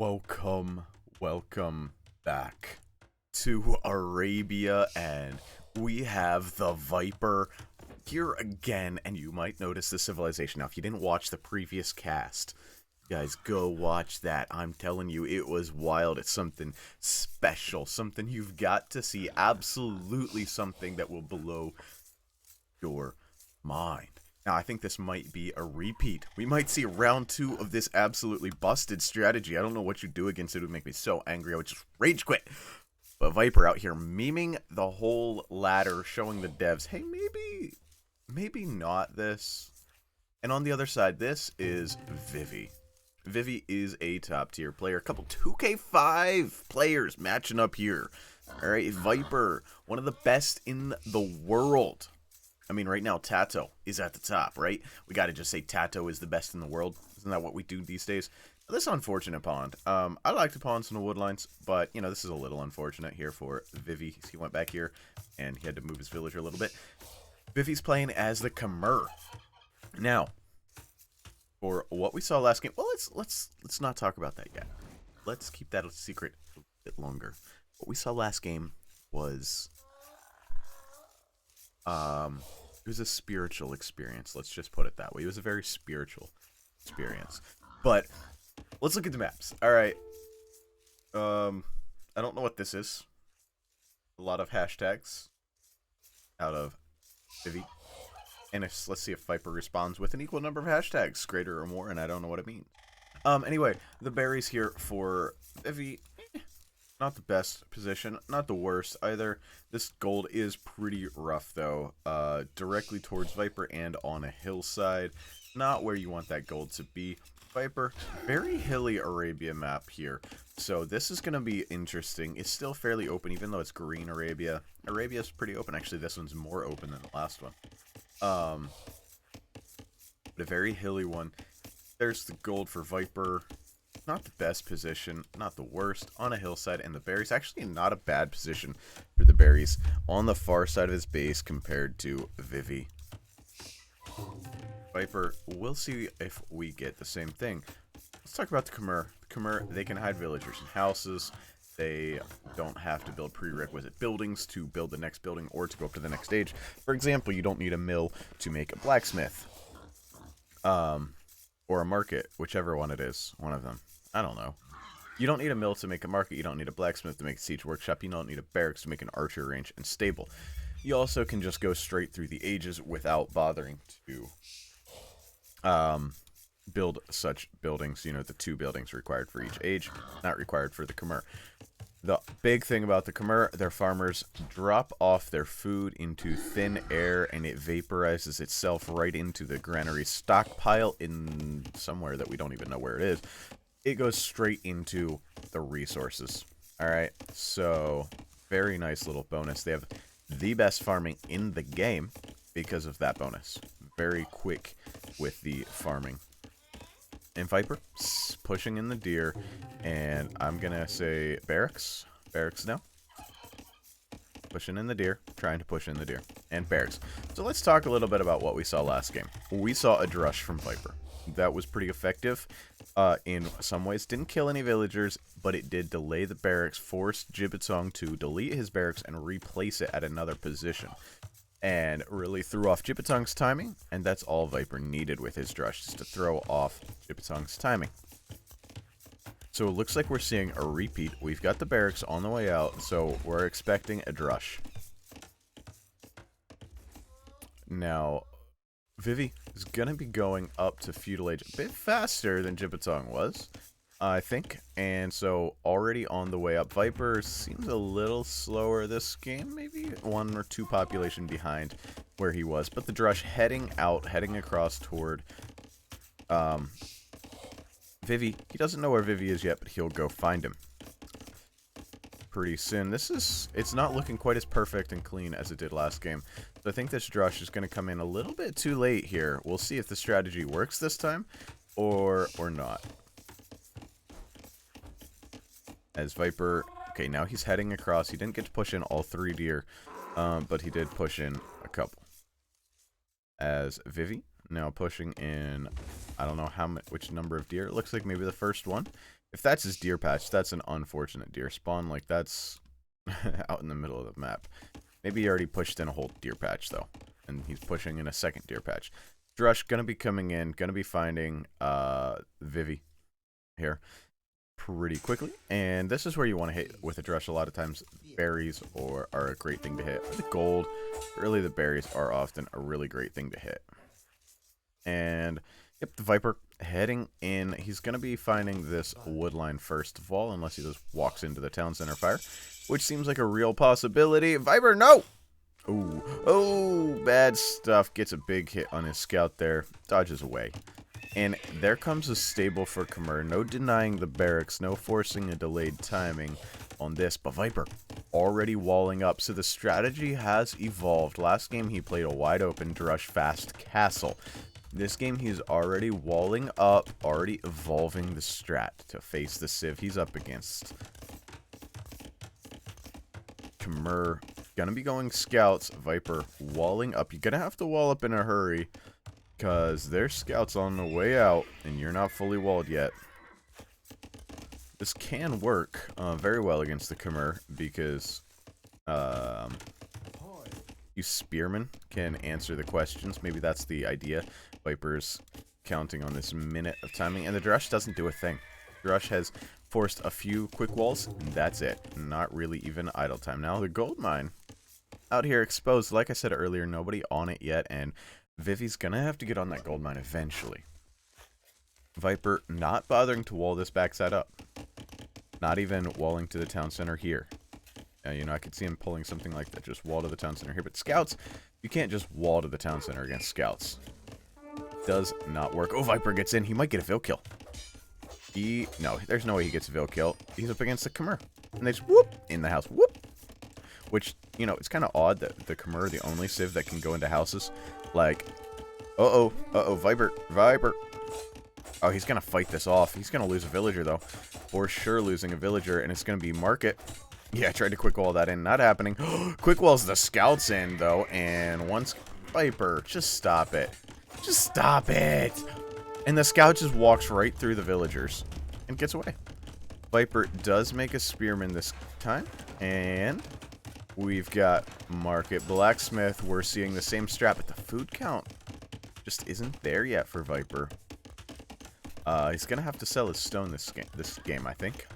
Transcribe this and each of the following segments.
Welcome back to Arabia, and we have the Viper here again. And you might notice the civilization. Now, if you didn't watch the previous cast, you guys, go watch that. I'm telling you, it was wild. It's something special, something you've got to see. Absolutely something that will blow your mind. Now, I think this might be a repeat. We might see round 2 of this absolutely busted strategy. I don't know what you do against it. It would make me so angry. I would just rage quit. But Viper out here memeing the whole ladder, showing the devs, hey, maybe not this. And on the other side, this is Vivi. Vivi is a top tier player. A couple 2K5 players matching up here. All right, Viper, one of the best in the world. I mean, right now, Tato is at the top, right? We got to just say Tato is the best in the world. Isn't that what we do these days? This unfortunate pond. I like the ponds in the woodlines, but, you know, this is a little unfortunate here for Vivi. He went back here, and he had to move his villager a little bit. Vivi's playing as the Khmer. Now, for what we saw last game, well, let's not talk about that yet. Let's keep that a secret a bit longer. What we saw last game was... it was a spiritual experience. Let's just put it that way. It was a very spiritual experience. But let's look at the maps. All right. I don't know what this is. A lot of hashtags out of Vivi. And let's see if Viper responds with an equal number of hashtags, greater or more, and I don't know what it means. Anyway, the berries here for Vivi. Not the best position, not the worst either. This gold is pretty rough, though. Directly towards Viper and on a hillside. Not where you want that gold to be. Viper, very hilly Arabia map here. So this is going to be interesting. It's still fairly open, even though it's green Arabia. Arabia is pretty open. Actually, this one's more open than the last one. But a very hilly one. There's the gold for Viper. Not the best position, not the worst, on a hillside, and the berries actually not a bad position for the berries on the far side of his base compared to Vivi. Viper, we'll see if we get the same thing. Let's talk about the Khmer. The Khmer, they can hide villagers in houses. They don't have to build prerequisite buildings to build the next building or to go up to the next stage. For example, you don't need a mill to make a blacksmith. Or a market, whichever one it is. One of them. I don't know. You don't need a mill to make a market. You don't need a blacksmith to make a siege workshop. You don't need a barracks to make an archer range and stable. You also can just go straight through the ages without bothering to build such buildings. You know, the 2 buildings required for each age, not required for the Khmer. The big thing about the Khmer, their farmers drop off their food into thin air and it vaporizes itself right into the granary stockpile in somewhere that we don't even know where it is. It goes straight into the resources. Alright, so very nice little bonus. They have the best farming in the game because of that bonus. Very quick with the farming. And Viper, pushing in the deer, and I'm gonna say barracks. Barracks now. Pushing in the deer, trying to push in the deer. And barracks. So let's talk a little bit about what we saw last game. We saw a drush from Viper. That was pretty effective in some ways. Didn't kill any villagers, but it did delay the barracks, forced Jibitong to delete his barracks and replace it at another position. And really threw off Jibitong's timing, and that's all Viper needed with his drush, just to throw off Jibitong's timing. So it looks like we're seeing a repeat. We've got the barracks on the way out, so we're expecting a drush. Now, Vivi is going to be going up to feudal age a bit faster than Jibitong was, I think. And so already on the way up. Viper seems a little slower this game, maybe 1 or 2 population behind where he was. But the drush heading out, heading across toward Vivi. He doesn't know where Vivi is yet, but he'll go find him pretty soon. It's not looking quite as perfect and clean as it did last game. So I think this drush is going to come in a little bit too late here. We'll see if the strategy works this time or not. As Viper, okay, now he's heading across. He didn't get to push in all 3 deer, but he did push in a couple. As Vivi now pushing in I don't know which number of deer. It looks like maybe the first one. If that's his deer patch, that's an unfortunate deer spawn. Like, that's out in the middle of the map. Maybe he already pushed in a whole deer patch, though. And he's pushing in a second deer patch. Drush gonna be coming in, gonna be finding Vivi here pretty quickly. And this is where you want to hit with a Drush. A lot of times berries are a great thing to hit. The gold, really the berries are often a really great thing to hit. And yep, the Viper heading in. He's gonna be finding this wood line first of all, unless he just walks into the town center fire, which seems like a real possibility. Viper, no! Ooh, oh, bad stuff. Gets a big hit on his scout there. Dodges away. And there comes a stable for Khmer. No denying the barracks. No forcing a delayed timing on this. But Viper already walling up. So the strategy has evolved. Last game he played a wide open Drush fast castle. This game he's already walling up. Already evolving the strat to face the Civ he's up against. Khmer gonna be going scouts. Viper walling up. You're gonna have to wall up in a hurry because there's scouts on the way out and you're not fully walled yet. This can work very well against the Khmer because you spearmen can answer the questions. Maybe that's the idea. Viper's counting on this minute of timing, and the Drush doesn't do a thing. Drush has forced a few quick walls, and that's it. Not really even idle time. Now the gold mine out here exposed. Like I said earlier, nobody on it yet, and Vivi's gonna have to get on that gold mine eventually. Viper not bothering to wall this backside up. Not even walling to the town center here. You know, I could see him pulling something like that. Just wall to the town center here. But scouts, you can't just wall to the town center against scouts. Does not work. Oh, Viper gets in. He might get a Vil kill. No, there's no way he gets a Vil kill. He's up against the Khmer. And they just whoop in the house. Whoop. Which, you know, it's kind of odd that the Khmer are the only Civ that can go into houses. Like, Viper. Oh, he's going to fight this off. He's going to lose a villager, though. For sure losing a villager, and it's going to be Market. Yeah, I tried to quick wall that in. Not happening. Quick walls the scouts in, though, and once Viper, just stop it. Just stop it. And the scout just walks right through the villagers and gets away. Viper does make a spearman this time, and we've got Market Blacksmith. We're seeing the same strat, but the food count just isn't there yet for Viper. He's gonna have to sell his stone this game, I think.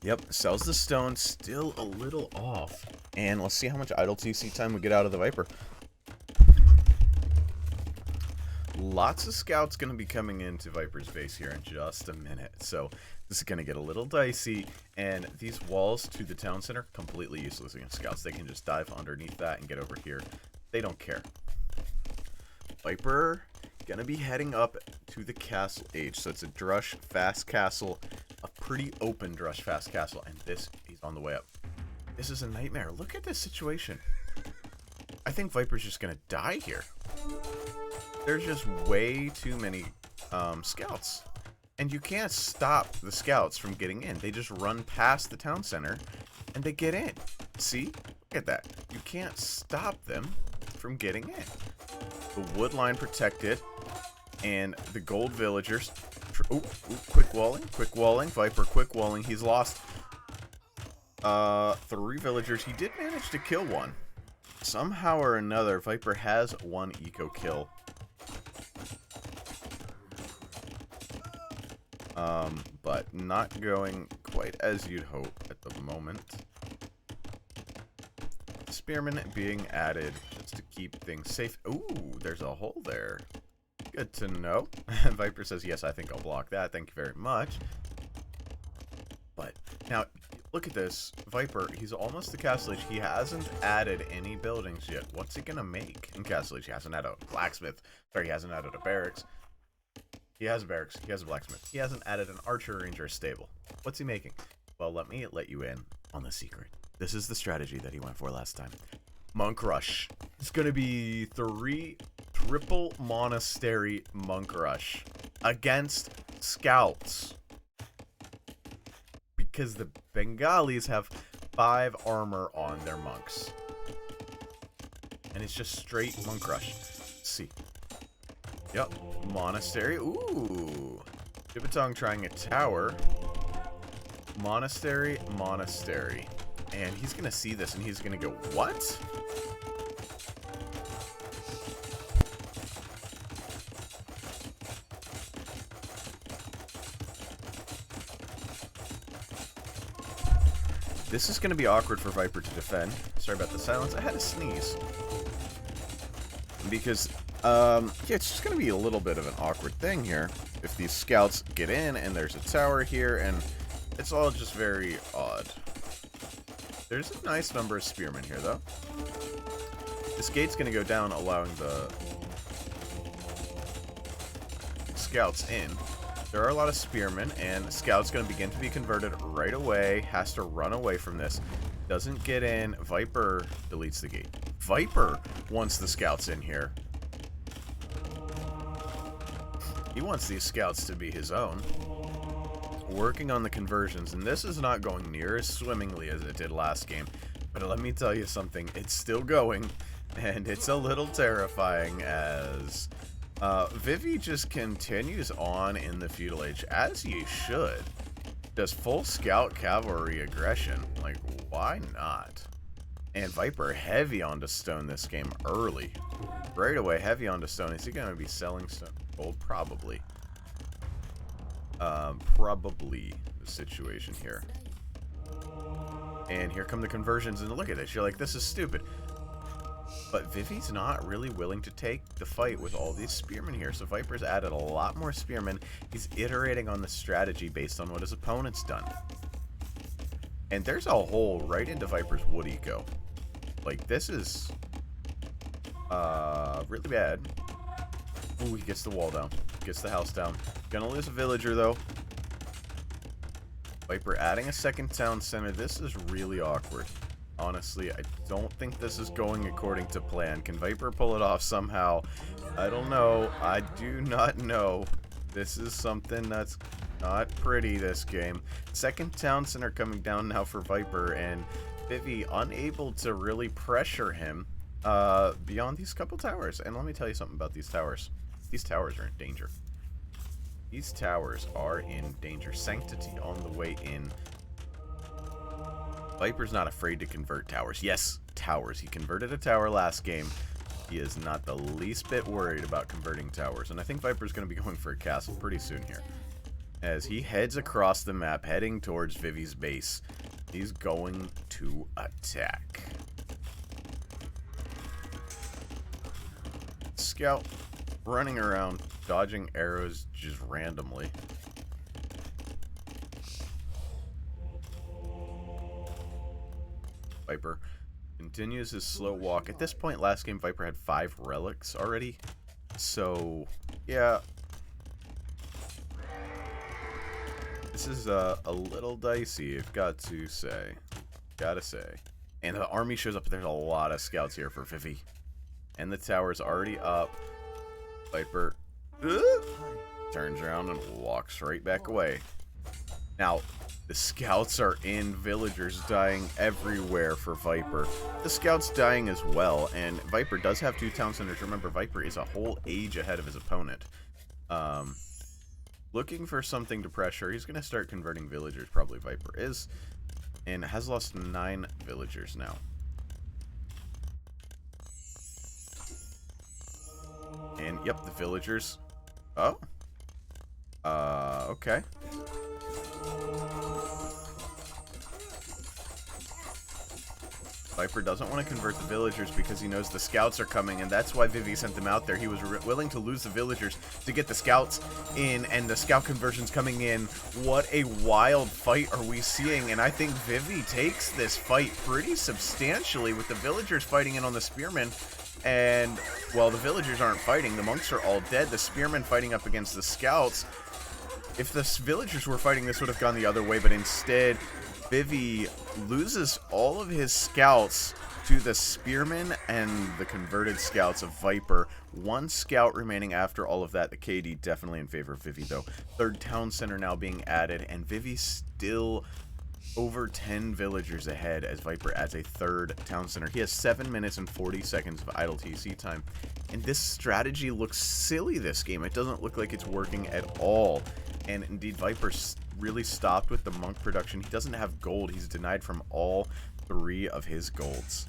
Yep, sells the stone, still a little off. And let's see how much idle TC time we get out of the Viper. Lots of scouts going to be coming into Viper's base here in just a minute. So this is going to get a little dicey. And these walls to the town center, completely useless against scouts. They can just dive underneath that and get over here. They don't care. Viper going to be heading up to the castle age. So it's a Drush fast castle. A pretty open Drush fast castle. And he's on the way up. This is a nightmare. Look at this situation. I think Viper's just going to die here. There's just way too many scouts. And you can't stop the scouts from getting in. They just run past the town center and they get in. See? Look at that. You can't stop them from getting in. The wood line protected. And the gold villagers. Quick walling. Viper quick walling. He's lost 3 villagers. He did manage to kill one. Somehow or another, Viper has one eco kill. But not going quite as you'd hope at the moment. Spearman being added just to keep things safe. Ooh, there's a hole there. Good to know. Viper says, yes, I think I'll block that. Thank you very much. But now, look at this. Viper, he's almost to Castle Age. He hasn't added any buildings yet. What's he gonna make in Castle Age? He hasn't added a blacksmith. Sorry, he hasn't added a barracks. He has a barracks. He has a blacksmith. He hasn't added an archer, ranger, stable. What's he making? Well, let me let you in on the secret. This is the strategy that he went for last time. Monk Rush. It's going to be 3 triple monastery Monk Rush against scouts. Because the Bengalis have 5 armor on their monks. And it's just straight Monk Rush. see. Yep. Monastery. Ooh. Jibbatong trying a tower. Monastery, monastery. And he's going to see this and he's going to go, what? This is going to be awkward for Viper to defend. Sorry about the silence. I had to sneeze. Because, yeah, it's just going to be a little bit of an awkward thing here. If these scouts get in and there's a tower here, and it's all just very odd. There's a nice number of spearmen here, though. This gate's going to go down, allowing the scouts in. There are a lot of spearmen, and the scout's going to begin to be converted right away. Has to run away from this. Doesn't get in. Viper deletes the gate. Viper wants the scouts in here. He wants these scouts to be his own. Working on the conversions, and this is not going near as swimmingly as it did last game. But let me tell you something. It's still going, and it's a little terrifying as... Vivi just continues on in the feudal age, as he should. Does full scout cavalry aggression. Like, why not? And Viper heavy onto stone this game early. Right away, heavy onto stone. Is he going to be selling stone gold? Probably. Probably the situation here. And here come the conversions, and look at this. You're like, this is stupid. But Vivi's not really willing to take the fight with all these spearmen here. So Viper's added a lot more spearmen. He's iterating on the strategy based on what his opponent's done. And there's a hole right into Viper's wood eco. Like, this is really bad. Ooh, he gets the wall down. Gets the house down. Gonna lose a villager, though. Viper adding a second town center. This is really awkward. Honestly, I don't think this is going according to plan. Can Viper pull it off somehow? I don't know. I do not know. This is something that's not pretty, this game. Second town center coming down now for Viper, and Vivi unable to really pressure him beyond these couple towers. And let me tell you something about these towers. These towers are in danger. These towers are in danger. Sanctity on the way in. Viper's not afraid to convert towers. Yes, towers. He converted a tower last game. He is not the least bit worried about converting towers. And I think Viper's going to be going for a castle pretty soon here. As he heads across the map, heading towards Vivi's base. He's going to attack. Scout running around, dodging arrows just randomly. Viper continues his slow walk. At this point, last game, Viper had 5 relics already. So, yeah. This is a little dicey, I've got to say. Gotta say. And the army shows up. There's a lot of scouts here for Vivi. And the tower's already up. Viper turns around and walks right back away. Now, the scouts are in, villagers dying everywhere for Viper. The scouts dying as well, and Viper does have 2 town centers. Remember, Viper is a whole age ahead of his opponent. Looking for something to pressure. He's going to start converting villagers, probably Viper is, and has lost 9 villagers now. And, yep, the villagers... Oh? Okay. Viper doesn't want to convert the villagers because he knows the scouts are coming, and that's why Vivi sent them out there. He was willing to lose the villagers to get the scouts in, and the scout conversions coming in. What a wild fight are we seeing, and I think Vivi takes this fight pretty substantially with the villagers fighting in on the spearmen. And, well, the villagers aren't fighting. The monks are all dead. The spearmen fighting up against the scouts. If the villagers were fighting, this would have gone the other way, but instead... Vivi loses all of his scouts to the spearmen and the converted scouts of Viper. 1 scout remaining after all of that. The KD definitely in favor of Vivi, though. 3rd town center now being added, and Vivi still over 10 villagers ahead as Viper adds a third town center. He has 7 minutes and 40 seconds of idle TC time. And this strategy looks silly this game. It doesn't look like it's working at all. And indeed, Viper really stopped with the monk production. He doesn't have gold. He's denied from all 3 of his golds.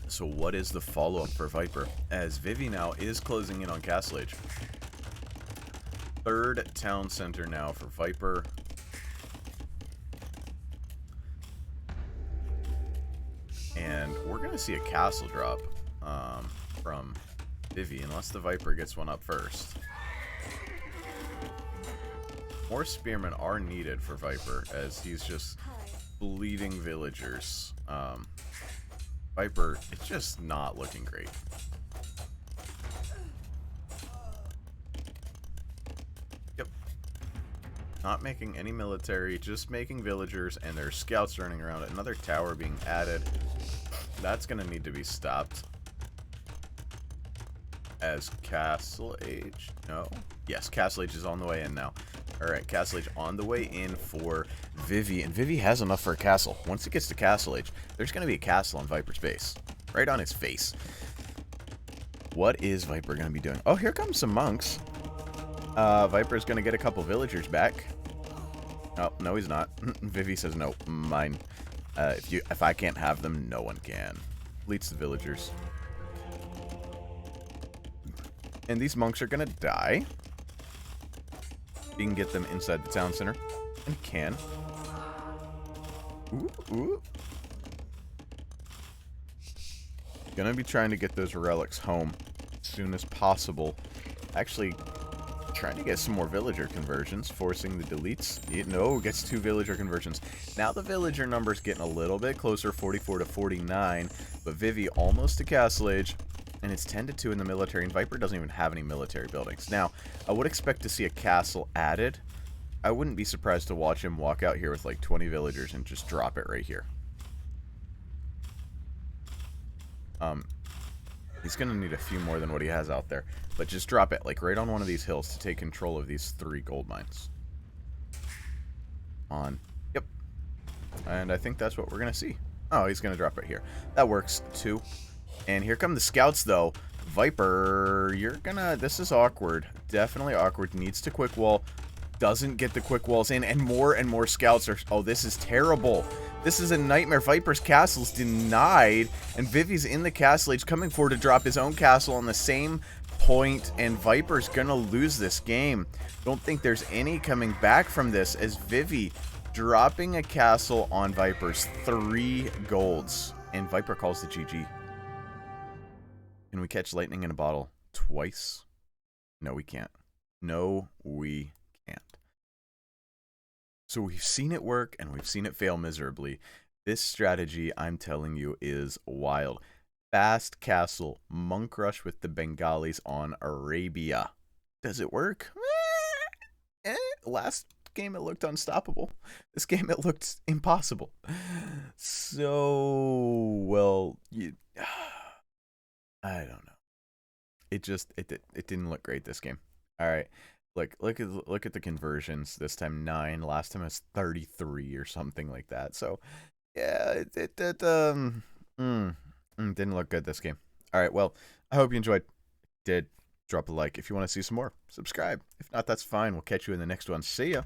So what is the follow-up for Viper? As Vivi now is closing in on Castle Age. Third town center now for Viper. And we're going to see a castle drop from Vivi, unless the Viper gets one up first. More spearmen are needed for Viper, as he's just bleeding villagers. Viper, it's just not looking great. Yep. Not making any military, just making villagers, and there's scouts running around. Another tower being added. That's going to need to be stopped. As Castle Age, no? Yes, Castle Age is on the way in now. Alright, Castle Age on the way in for Vivi, and Vivi has enough for a castle. Once it gets to Castle Age, there's going to be a castle on Viper's base. Right on his face. What is Viper going to be doing? Oh, here comes some monks. Viper's going to get a couple villagers back. Oh, no he's not. Vivi says, no, mine. If I can't have them, no one can. Leads the villagers. And these monks are going to die. You can get them inside the town center. And can. Ooh, ooh. Gonna be trying to get those relics home as soon as possible. Actually, trying to get some more villager conversions, forcing the deletes. No, gets 2 villager conversions. Now the villager number's getting a little bit closer, 44 to 49. But Vivi almost to Castle Age. And it's 10 to 2 in the military, and Viper doesn't even have any military buildings. Now, I would expect to see a castle added. I wouldn't be surprised to watch him walk out here with like 20 villagers and just drop it right here. He's going to need a few more than what he has out there. But just drop it like right on one of these hills to take control of these 3 gold mines. Yep. And I think that's what we're going to see. Oh, he's going to drop it here. That works too. And here come the scouts, though. Viper, you're gonna... This is awkward. Definitely awkward. Needs to quick wall. Doesn't get the quick walls in. And more scouts are... Oh, this is terrible. This is a nightmare. Viper's castle's denied. And Vivi's in the Castle Age coming forward to drop his own castle on the same point. And Viper's gonna lose this game. Don't think there's any coming back from this, as Vivi dropping a castle on Viper's 3 golds. And Viper calls the GG. Can we catch lightning in a bottle twice? No, we can't. No, we can't. So we've seen it work, and we've seen it fail miserably. This strategy, I'm telling you, is wild. Fast castle, monk rush with the Bengalis on Arabia. Does it work? Last game, it looked unstoppable. This game, it looked impossible. So, well, I don't know. It didn't look great this game. All right, look at the conversions. This time 9. Last time it was 33 or something like that. So yeah, it didn't look good this game. All right, well, I hope you enjoyed. Did drop a like if you want to see some more. Subscribe. If not, that's fine. We'll catch you in the next one. See ya.